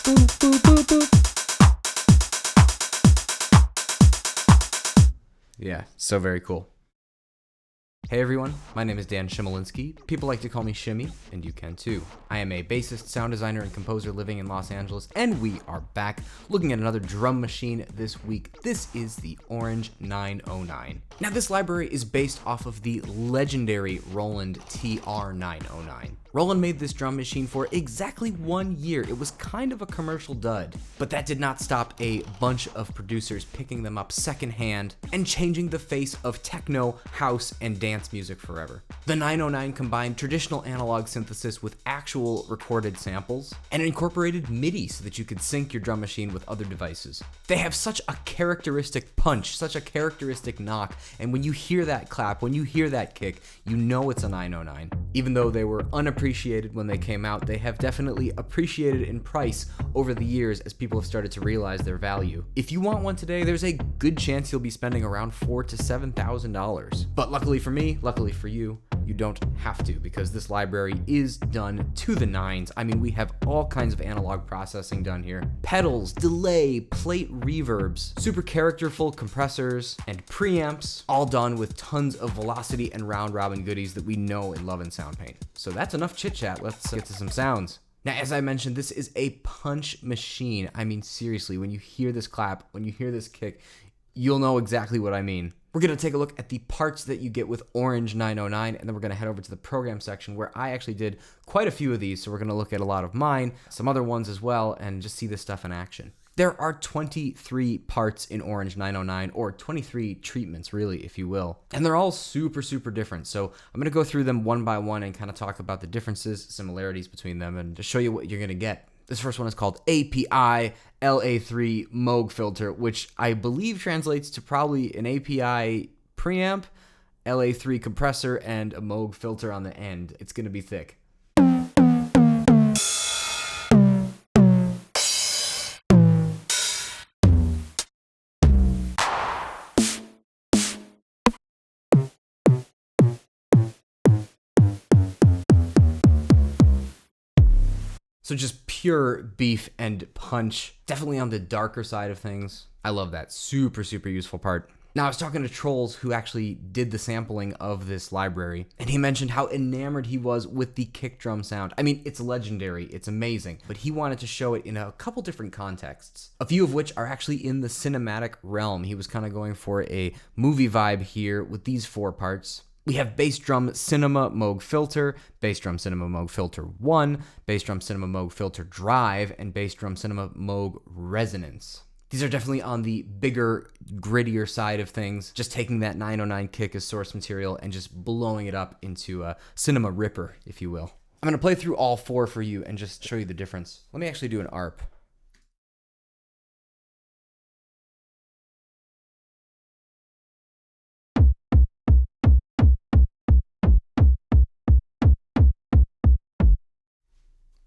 Boop, boop, boop, boop. Yeah, so very cool. Hey everyone, my name is Dan Shimolinski. People like to call me Shimmy, and you can too. I am a bassist, sound designer, and composer living in Los Angeles, and we are back looking at another drum machine this week. This is the Orange 909. Now this library is based off of the legendary Roland TR-909. Roland made this drum machine for exactly 1 year. It was kind of a commercial dud, but that did not stop a bunch of producers picking them up secondhand and changing the face of techno, house, and dance music forever. The 909 combined traditional analog synthesis with actual recorded samples and incorporated MIDI so that you could sync your drum machine with other devices. They have such a characteristic punch, such a characteristic knock, and when you hear that clap, when you hear that kick, you know it's a 909. Even though they were unappreciated when they came out, they have definitely appreciated in price over the years as people have started to realize their value. If you want one today, there's a good chance you'll be spending around $4,000 to $7,000. But luckily for me, luckily for you, you don't have to, because this library is done to the nines. I mean, we have all kinds of analog processing done here. Pedals, delay, plate reverbs, super characterful compressors, and preamps, all done with tons of velocity and round robin goodies that we know and love in Soundpaint. So that's enough chit chat, let's get to some sounds. Now, as I mentioned, this is a punch machine. I mean, seriously, when you hear this clap, when you hear this kick, you'll know exactly what I mean. We're going to take a look at the parts that you get with Orange 909, and then we're going to head over to the program section where I actually did quite a few of these, so we're going to look at a lot of mine, some other ones as well, and just see this stuff in action. There are 23 parts in Orange 909, or 23 treatments, really, if you will. And they're all super, super different. So I'm going to go through them one by one and kind of talk about the differences, similarities between them, and just show you what you're going to get. This first one is called API LA3 Moog filter, which I believe translates to probably an API preamp, LA3 compressor, and a Moog filter on the end. It's going to be thick. So just pure beef and punch, definitely on the darker side of things. I love that. Super, super useful part. Now, I was talking to Trolls, who actually did the sampling of this library, and he mentioned how enamored he was with the kick drum sound. I mean, it's legendary, it's amazing, but he wanted to show it in a couple different contexts, a few of which are actually in the cinematic realm. He was kind of going for a movie vibe here with these 4 parts. We have Bass Drum Cinema Moog Filter, Bass Drum Cinema Moog Filter 1, Bass Drum Cinema Moog Filter Drive, and Bass Drum Cinema Moog Resonance. These are definitely on the bigger, grittier side of things, just taking that 909 kick as source material and just blowing it up into a cinema ripper, if you will. I'm going to play through all 4 for you and just show you the difference. Let me actually do an ARP.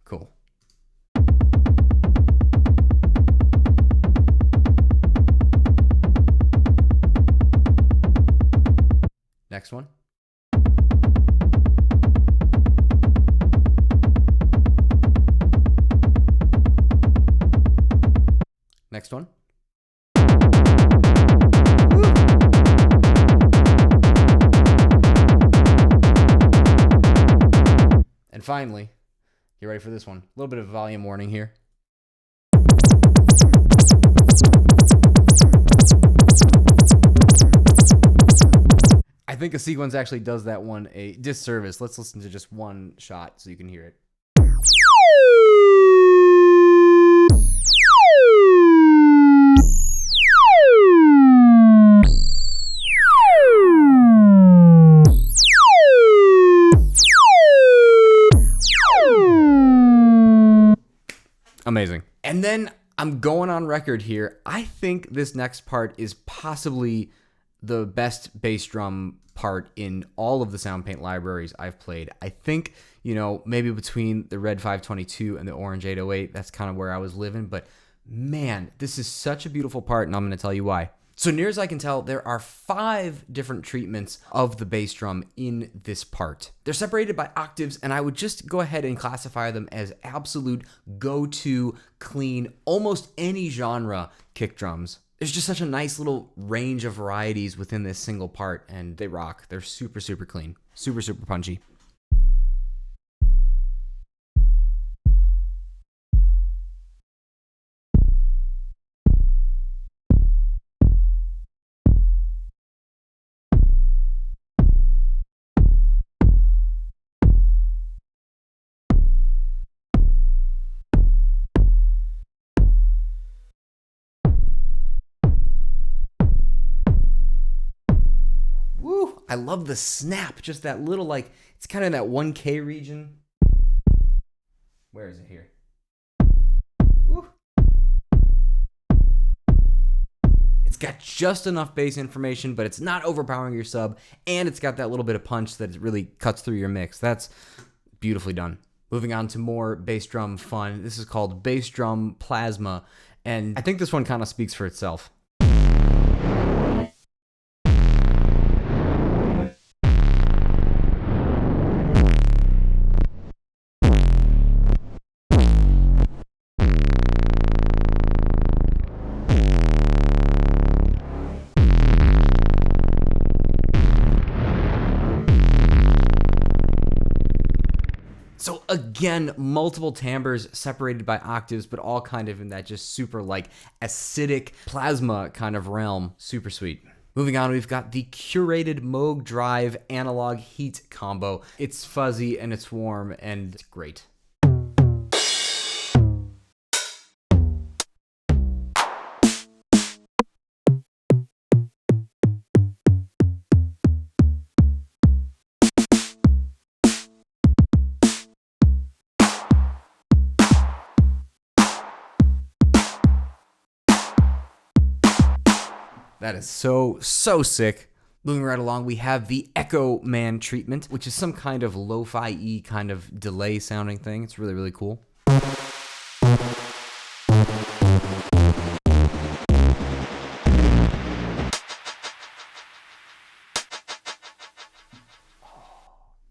Cool. Next one. Next one. And finally, you ready for this one? A little bit of volume warning here. I think a sequence actually does that one a disservice. Let's listen to just one shot so you can hear it. Amazing. And then I'm going on record here. I think this next part is possibly the best bass drum part in all of the Soundpaint libraries I've played. I think, maybe between the Red 522 and the Orange 808, that's kind of where I was living. But man, this is such a beautiful part, and I'm going to tell you why. So near as I can tell, there are 5 different treatments of the bass drum in this part. They're separated by octaves, and I would just go ahead and classify them as absolute go-to, clean, almost any genre kick drums. There's just such a nice little range of varieties within this single part, and they rock. They're super, super clean. Super, super punchy. Woo! I love the snap. Just that little, like, it's kind of in that 1K region. Where is it here? Woo! It's got just enough bass information, but it's not overpowering your sub, and it's got that little bit of punch that it really cuts through your mix. That's beautifully done. Moving on to more bass drum fun. This is called Bass Drum Plasma, and I think this one kind of speaks for itself. So again, multiple timbres separated by octaves, but all kind of in that just super like acidic plasma kind of realm. Super sweet. Moving on, we've got the Curated Moog Drive Analog Heat combo. It's fuzzy and it's warm and it's great. That is so sick. Moving right along, we have the Echo Man treatment, which is some kind of lo-fi-y kind of delay sounding thing. It's really, really cool.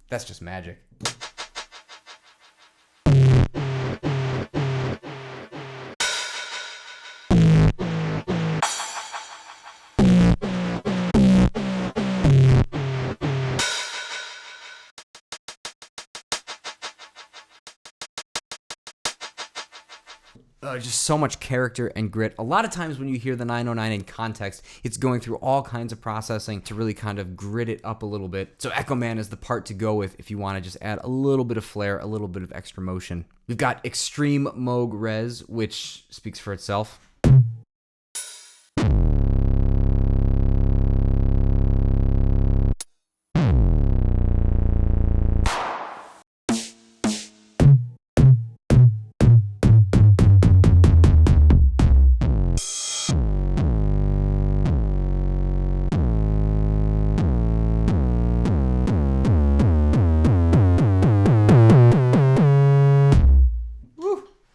That's just magic. Just so much character and grit. A lot of times when you hear the 909 in context, it's going through all kinds of processing to really kind of grit it up a little bit. So Echo Man is the part to go with if you want to just add a little bit of flair, a little bit of extra motion. We've got Extreme Moog Res, which speaks for itself.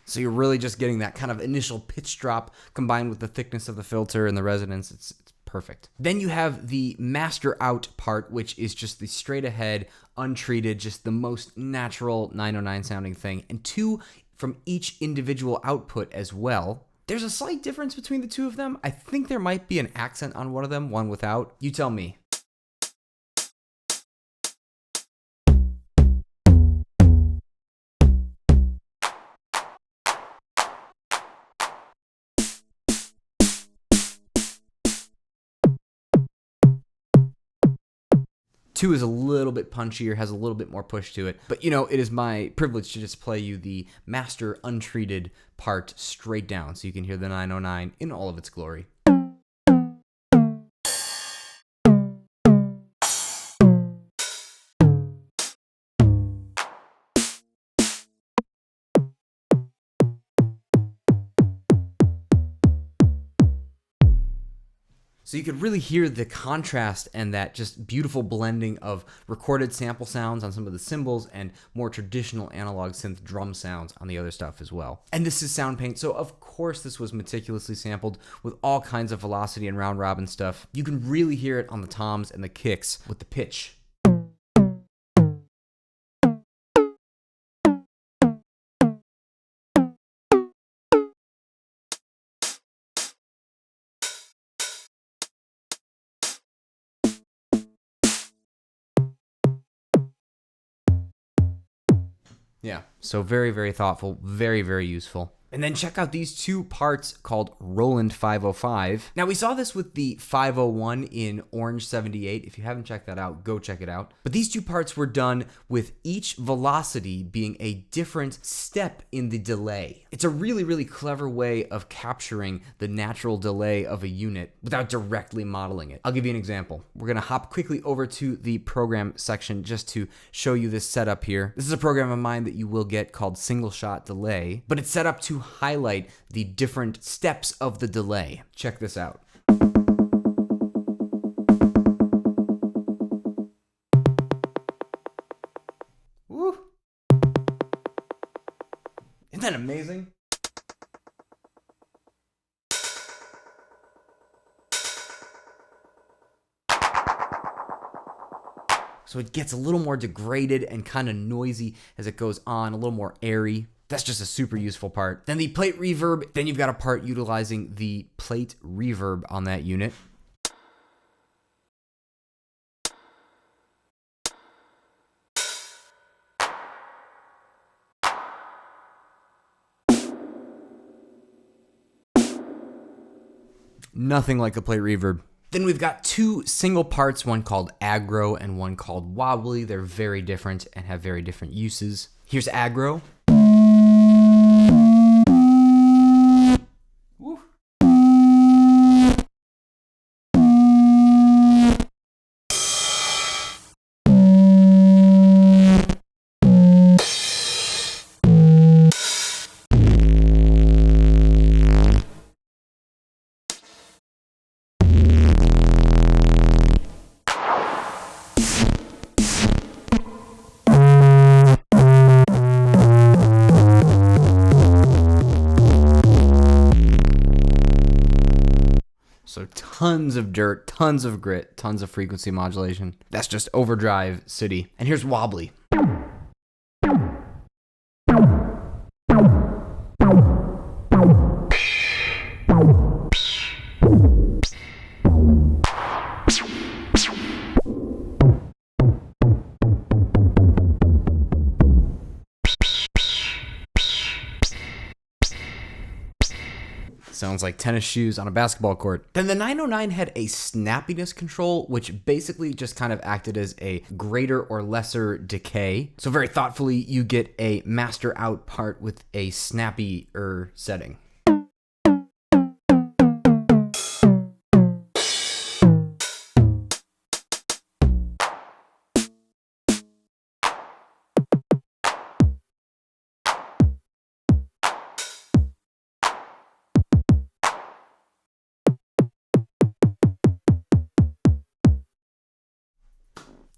So you're really just getting that kind of initial pitch drop combined with the thickness of the filter and the resonance. It's perfect. Then you have the master out part, which is just the straight ahead, untreated, just the most natural 909 sounding thing. And 2 from each individual output as well. There's a slight difference between the 2 of them. I think there might be an accent on one of them, one without. You tell me. Two is a little bit punchier, has a little bit more push to it. But, you know, it is my privilege to just play you the master untreated part straight down so you can hear the 909 in all of its glory. So you could really hear the contrast and that just beautiful blending of recorded sample sounds on some of the cymbals and more traditional analog synth drum sounds on the other stuff as well. And this is Soundpaint, so of course this was meticulously sampled with all kinds of velocity and round robin stuff. You can really hear it on the toms and the kicks with the pitch. Yeah, so very, very thoughtful, very, very useful. And then check out these two parts called Roland 505. Now we saw this with the 501 in Orange 78. If you haven't checked that out, go check it out. But these two parts were done with each velocity being a different step in the delay. It's a really, really clever way of capturing the natural delay of a unit without directly modeling it. I'll give you an example. We're gonna hop quickly over to the program section just to show you this setup here. This is a program of mine that you will get called Single Shot Delay, but it's set up to highlight the different steps of the delay. Check this out. Woo! Isn't that amazing? So it gets a little more degraded and kind of noisy as it goes on, a little more airy. That's just a super useful part. Then the plate reverb, then you've got a part utilizing the plate reverb on that unit. Nothing like the plate reverb. Then we've got two single parts, one called aggro and one called wobbly. They're very different and have very different uses. Here's aggro. Woo. So tons of dirt, tons of grit, tons of frequency modulation. That's just overdrive city. And here's wobbly. Sounds like tennis shoes on a basketball court. Then the 909 had a snappiness control, which basically just kind of acted as a greater or lesser decay. So very thoughtfully, you get a master out part with a snappier setting.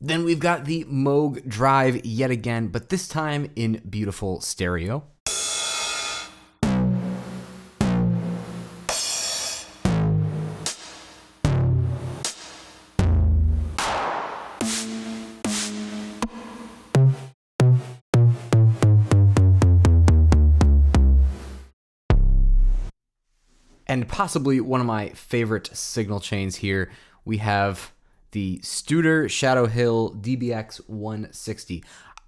Then we've got the Moog drive yet again, but this time in beautiful stereo. And possibly one of my favorite signal chains here, we have the Studer Shadowhill DBX 160.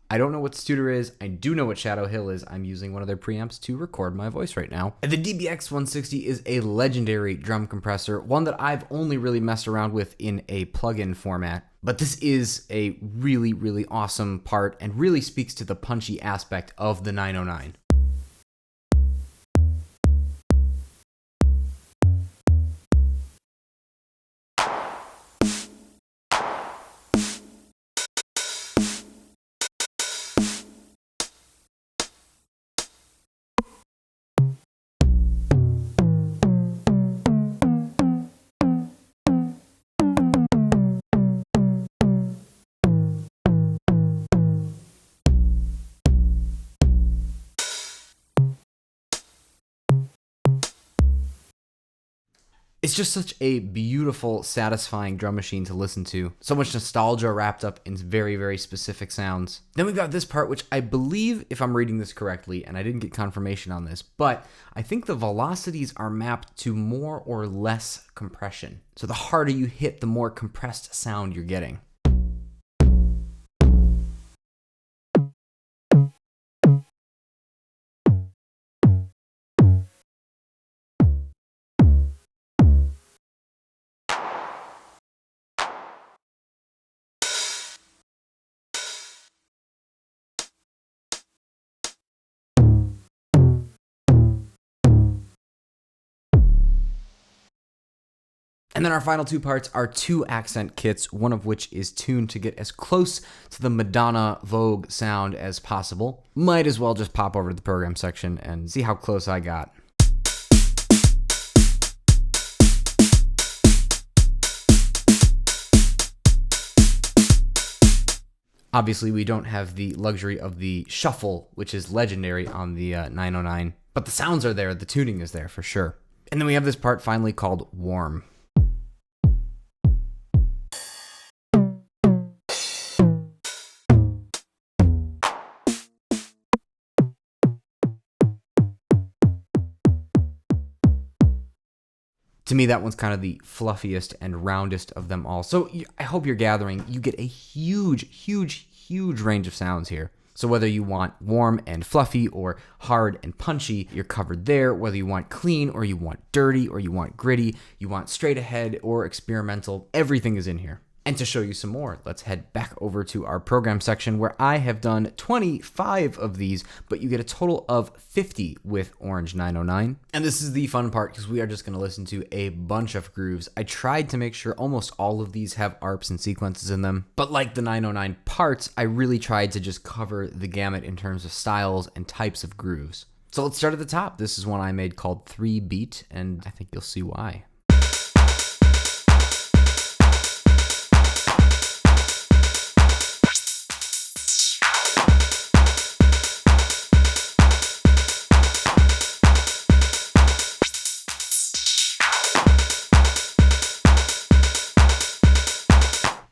I don't know what Studer is. I do know what Shadowhill is. I'm using one of their preamps to record my voice right now. And the DBX 160 is a legendary drum compressor, one that I've only really messed around with in a plugin format. But this is a really, really awesome part and really speaks to the punchy aspect of the 909. It's just such a beautiful, satisfying drum machine to listen to. So much nostalgia wrapped up in very, very specific sounds. Then we've got this part, which I believe, if I'm reading this correctly, and I didn't get confirmation on this, but I think the velocities are mapped to more or less compression. So the harder you hit, the more compressed sound you're getting. And then our final two parts are two accent kits, one of which is tuned to get as close to the Madonna Vogue sound as possible. Might as well just pop over to the program section and see how close I got. Obviously, we don't have the luxury of the shuffle, which is legendary on the 909, but the sounds are there, the tuning is there for sure. And then we have this part finally called Warm. To me, that one's kind of the fluffiest and roundest of them all. So I hope you're gathering, you get a huge, huge, huge range of sounds here. So whether you want warm and fluffy or hard and punchy, you're covered there. Whether you want clean or you want dirty or you want gritty, you want straight ahead or experimental, everything is in here. And to show you some more, let's head back over to our program section where I have done 25 of these, but you get a total of 50 with Orange 909. And this is the fun part because we are just going to listen to a bunch of grooves. I tried to make sure almost all of these have ARPs and sequences in them, but like the 909 parts, I really tried to just cover the gamut in terms of styles and types of grooves. So let's start at the top. This is one I made called 3 Beat, and I think you'll see why.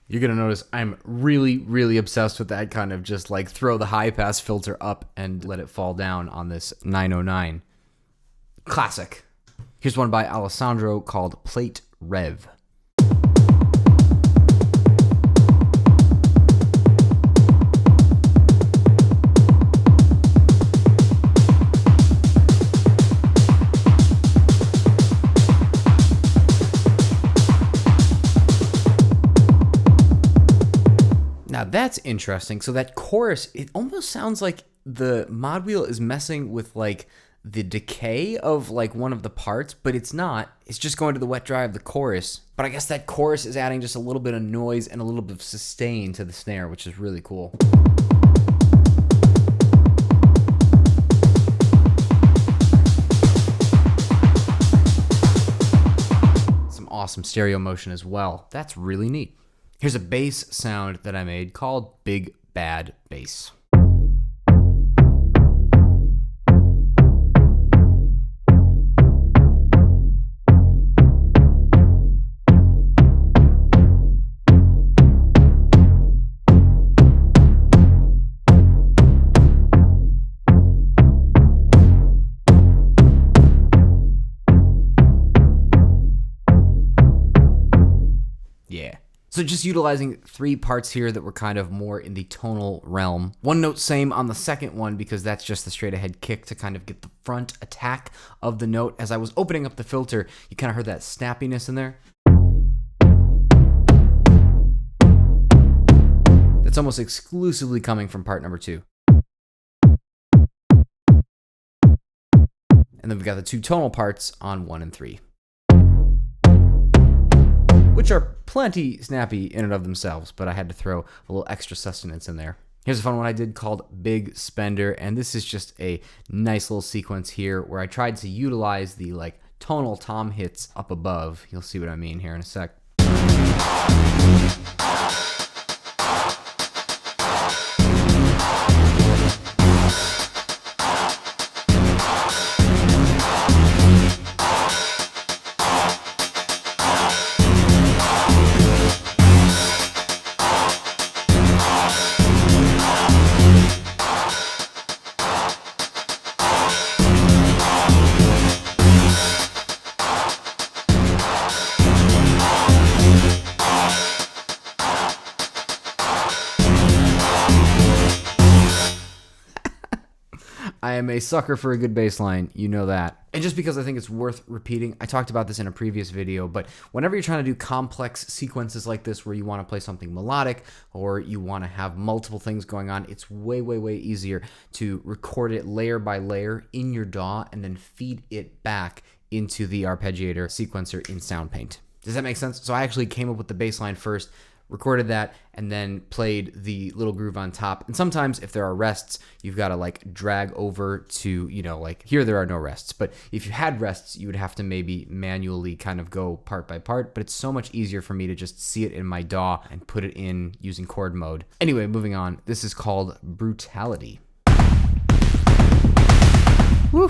You're going to notice I'm really, really obsessed with that kind of just like throw the high pass filter up and let it fall down on this 909. Classic. Here's one by Alessandro called Plate Rev. Now that's interesting. So that chorus, it almost sounds like the mod wheel is messing with like the decay of like one of the parts, but it's not. It's just going to the wet dry of the chorus. But I guess that chorus is adding just a little bit of noise and a little bit of sustain to the snare, which is really cool. Some awesome stereo motion as well. That's really neat. Here's a bass sound that I made called Big Bad Bass. Yeah. So just utilizing 3 parts here that were kind of more in the tonal realm. One note same on the second one because that's just the straight ahead kick to kind of get the front attack of the note. As I was opening up the filter, you kind of heard that snappiness in there. That's almost exclusively coming from part number 2. And then we've got the 2 tonal parts on 1 and 3. Which are plenty snappy in and of themselves, but I had to throw a little extra sustenance in there. Here's a fun one I did called Big Spender, and this is just a nice little sequence here where I tried to utilize the like tonal tom hits up above. You'll see what I mean here in a sec. I am a sucker for a good bass line, you know that. And just because I think it's worth repeating, I talked about this in a previous video, but whenever you're trying to do complex sequences like this where you want to play something melodic or you want to have multiple things going on, it's way, way, way easier to record it layer by layer in your DAW and then feed it back into the arpeggiator sequencer in Soundpaint. Does that make sense? So I actually came up with the bass line first, recorded that, and then played the little groove on top. And sometimes if there are rests, you've got to like drag over to, you know, like here there are no rests. But if you had rests, you would have to maybe manually kind of go part by part. But it's so much easier for me to just see it in my DAW and put it in using chord mode. Anyway, moving on. This is called Brutality. Woo!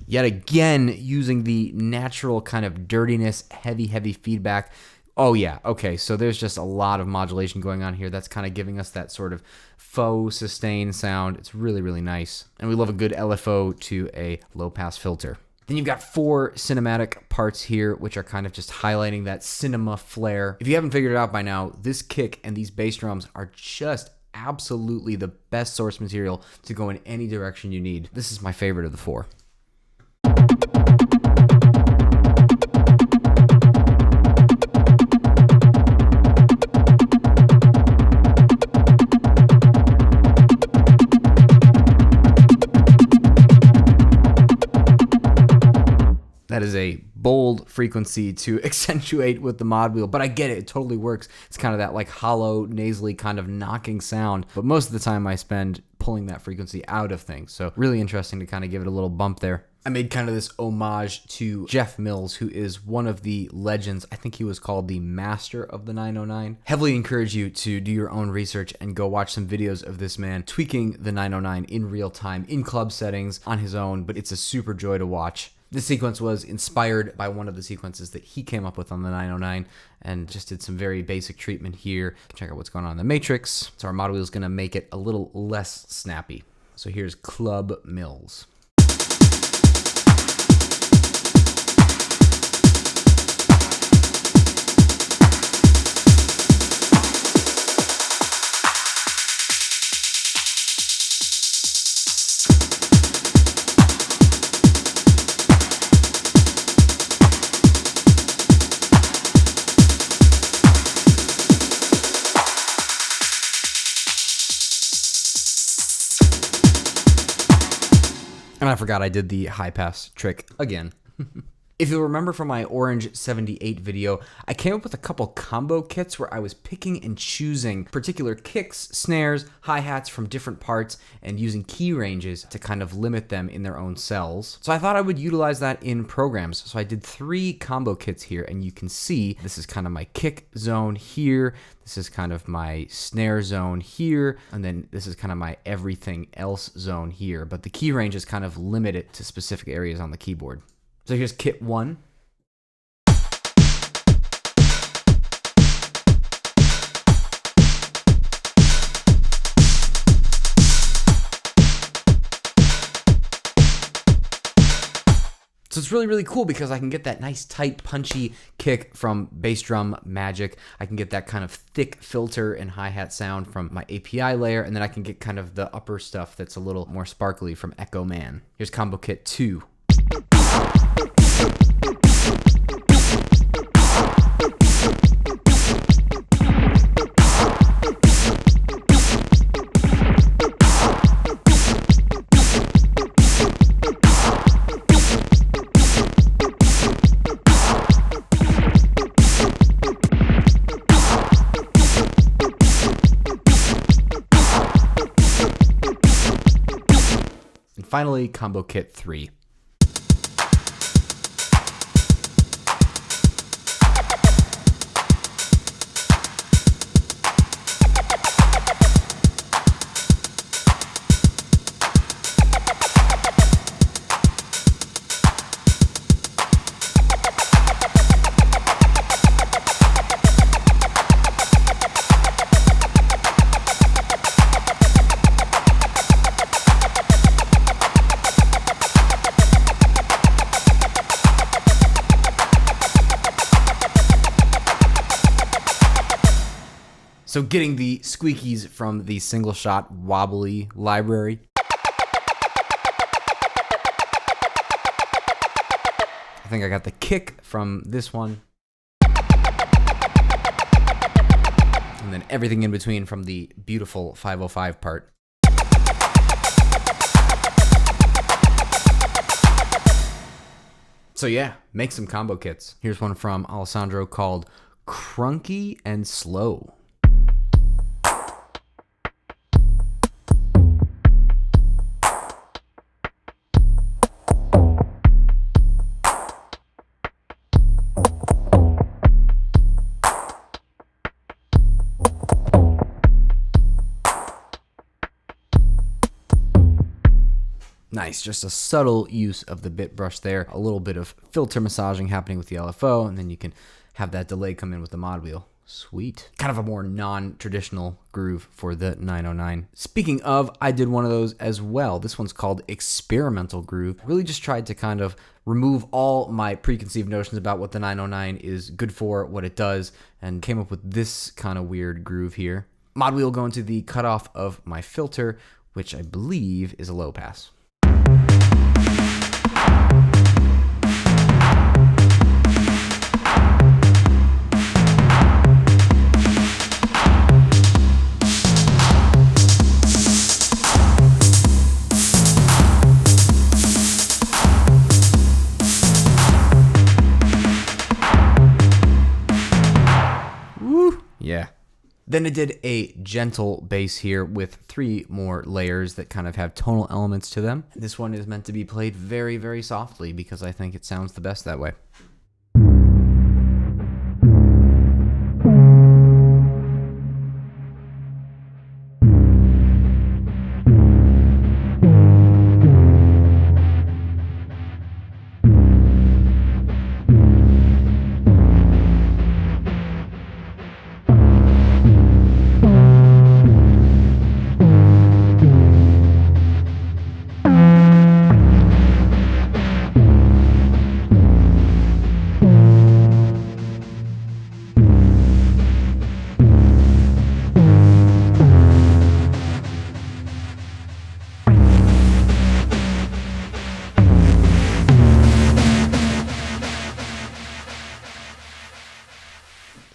Yet again, using the natural kind of dirtiness, heavy feedback. Oh yeah, okay, so there's just a lot of modulation going on here. That's kind of giving us that sort of faux sustain sound. It's really, really nice. And we love a good LFO to a low-pass filter. Then you've got 4 cinematic parts here, which are kind of just highlighting that cinema flair. If you haven't figured it out by now, this kick and these bass drums are just absolutely the best source material to go in any direction you need. This is my favorite of the 4. That is a bold frequency to accentuate with the mod wheel, but I get it. It totally works. It's kind of that like hollow, nasally kind of knocking sound, but most of the time I spend pulling that frequency out of things. So really interesting to kind of give it a little bump there. I made kind of this homage to Jeff Mills, who is one of the legends. I think he was called the master of the 909. Heavily encourage you to do your own research and go watch some videos of this man tweaking the 909 in real time, in club settings, on his own, but it's a super joy to watch. This sequence was inspired by one of the sequences that he came up with on the 909 and just did some very basic treatment here. Check out what's going on in the matrix. So our mod wheel is going to make it a little less snappy. So here's Club Mills. And I forgot I did the high pass trick again. If you'll remember from my Orange 78 video, I came up with a couple combo kits where I was picking and choosing particular kicks, snares, hi-hats from different parts and using key ranges to kind of limit them in their own cells. So I thought I would utilize that in programs. So I did 3 combo kits here, and you can see this is kind of my kick zone here, this is kind of my snare zone here, and then this is kind of my everything else zone here. But the key range is kind of limited to specific areas on the keyboard. So here's kit 1. So it's really, really cool because I can get that nice tight punchy kick from bass drum magic. I can get that kind of thick filter and hi-hat sound from my API layer, and then I can get kind of the upper stuff that's a little more sparkly from Echo Man. Here's combo kit 2. And finally, combo kit 3. So getting the squeakies from the single shot wobbly library. I think I got the kick from this one. And then everything in between from the beautiful 505 part. So yeah, make some combo kits. Here's one from Alessandro called Crunky and Slow. Nice, just a subtle use of the bit brush there, a little bit of filter massaging happening with the LFO, and then you can have that delay come in with the mod wheel. Sweet. Kind of a more non-traditional groove for the 909. Speaking of, I did one of those as well. This one's called Experimental Groove. Really just tried to kind of remove all my preconceived notions about what the 909 is good for, what it does, and came up with this kind of weird groove here. Mod wheel going to the cutoff of my filter, which I believe is a low pass. Yeah. Then I did a gentle bass here with 3 more layers that kind of have tonal elements to them. This one is meant to be played very, very softly because I think it sounds the best that way.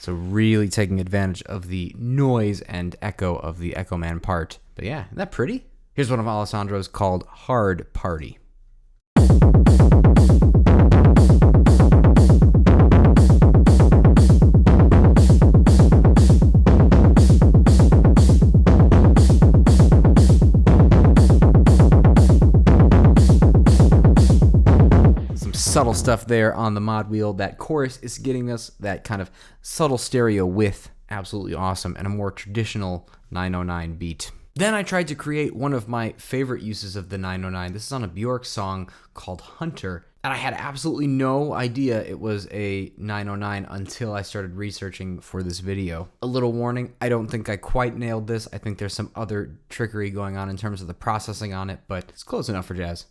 So really taking advantage of the noise and echo of the Echo Man part. But yeah, isn't that pretty? Here's one of Alessandro's called Hard Party. Subtle stuff there on the mod wheel. That chorus is getting us that kind of subtle stereo width. Absolutely awesome. And a more traditional 909 beat. Then I tried to create one of my favorite uses of the 909. This is on a Bjork song called Hunter. And I had absolutely no idea it was a 909 until I started researching for this video. A little warning, I don't think I quite nailed this. I think there's some other trickery going on in terms of the processing on it, but it's close enough for jazz.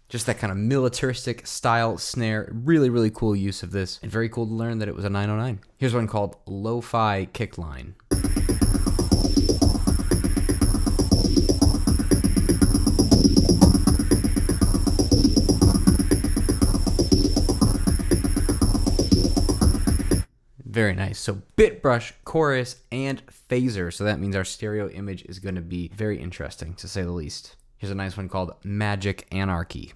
Just that kind of militaristic style snare. Really, really cool use of this. And very cool to learn that it was a 909. Here's one called Lo-Fi Kickline. Very nice. So bit brush, chorus, and phaser. So that means our stereo image is going to be very interesting, to say the least. Here's a nice one called Magic Anarchy.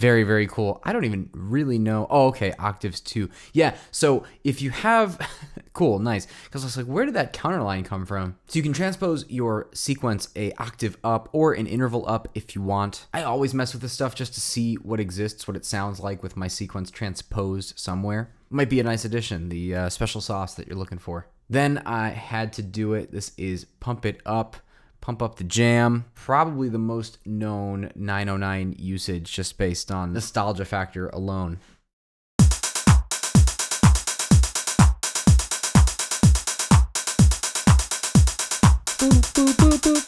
Very, very cool. I don't even really know. Oh, okay, octaves too. Yeah, so if you have, cool, nice. Because I was like, where did that counterline come from? So you can transpose your sequence a octave up or an interval up if you want. I always mess with this stuff just to see what exists, what it sounds like with my sequence transposed somewhere. Might be a nice addition, the special sauce that you're looking for. Then I had to do it. This is Pump It Up. Pump Up the Jam, probably the most known 909 usage just based on nostalgia factor alone. Boop, boop, boop, boop.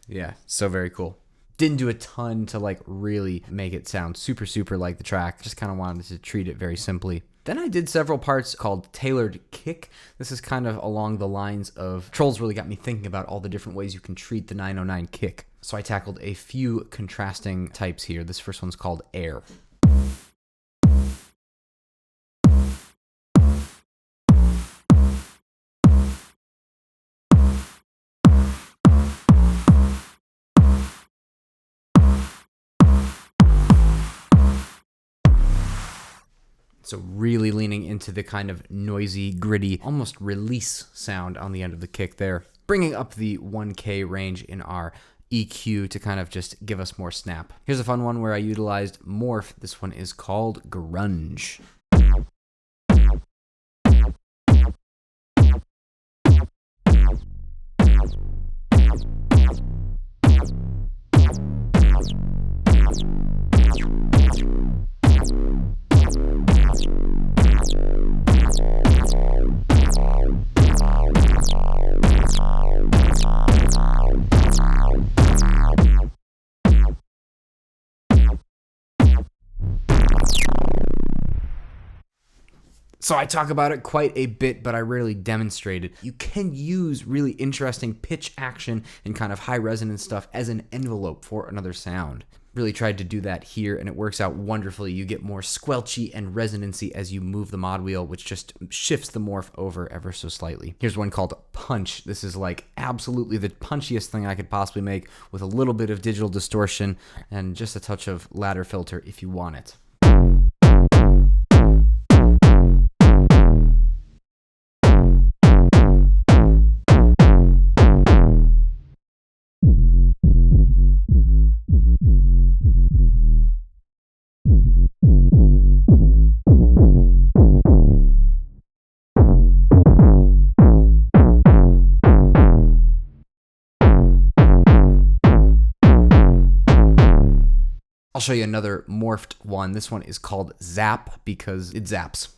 Yeah, so very cool. Didn't do a ton to like really make it sound super, super like the track. Just kind of wanted to treat it very simply. Then I did several parts called Tailored Kick. This is kind of along the lines of, Trolls really got me thinking about all the different ways you can treat the 909 kick. So I tackled a few contrasting types here. This first one's called Air. So really leaning into the kind of noisy, gritty, almost release sound on the end of the kick there. Bringing up the 1K range in our EQ to kind of just give us more snap. Here's a fun one where I utilized morph. This one is called Grunge. So I talk about it quite a bit, but I rarely demonstrate it. You can use really interesting pitch action and kind of high resonance stuff as an envelope for another sound. Really tried to do that here, and it works out wonderfully. You get more squelchy and resonancy as you move the mod wheel, which just shifts the morph over ever so slightly. Here's one called Punch. This is like absolutely the punchiest thing I could possibly make with a little bit of digital distortion and just a touch of ladder filter if you want it. I'll show you another morphed one. This one is called Zap because it zaps.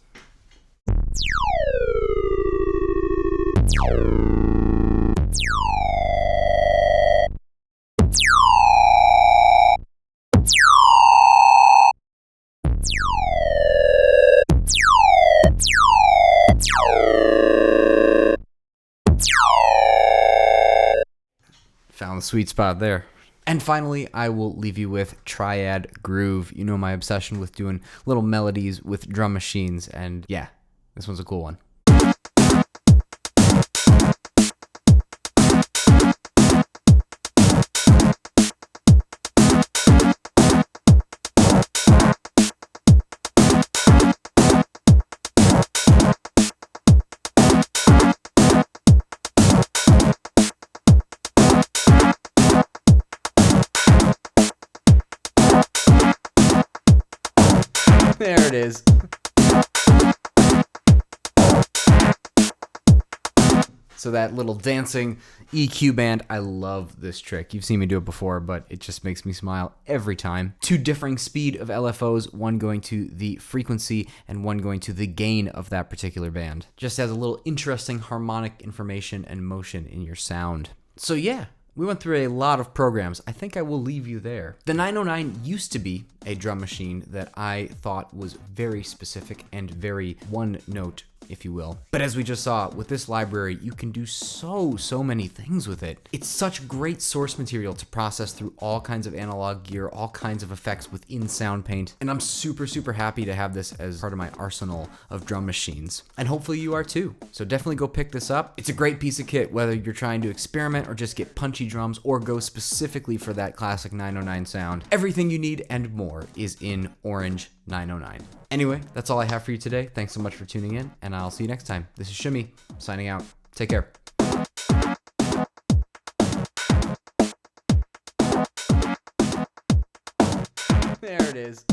Found the sweet spot there. And finally, I will leave you with Triad Groove. You know my obsession with doing little melodies with drum machines, and yeah, this one's a cool one. There it is. So that little dancing EQ band, I love this trick. You've seen me do it before, but it just makes me smile every time. Two differing speed of LFOs, one going to the frequency and one going to the gain of that particular band. Just has a little interesting harmonic information and motion in your sound. So yeah. We went through a lot of programs. I think I will leave you there. The 909 used to be a drum machine that I thought was very specific and very one-note if you will. But as we just saw, with this library, you can do so many things with it. It's such great source material to process through all kinds of analog gear, all kinds of effects within Soundpaint, and I'm super happy to have this as part of my arsenal of drum machines. And hopefully you are too. So definitely go pick this up. It's a great piece of kit, whether you're trying to experiment or just get punchy drums or go specifically for that classic 909 sound. Everything you need and more is in Orange 909. Anyway, that's all I have for you today. Thanks so much for tuning in, and I'll see you next time. This is Shimmy, signing out. Take care. There it is.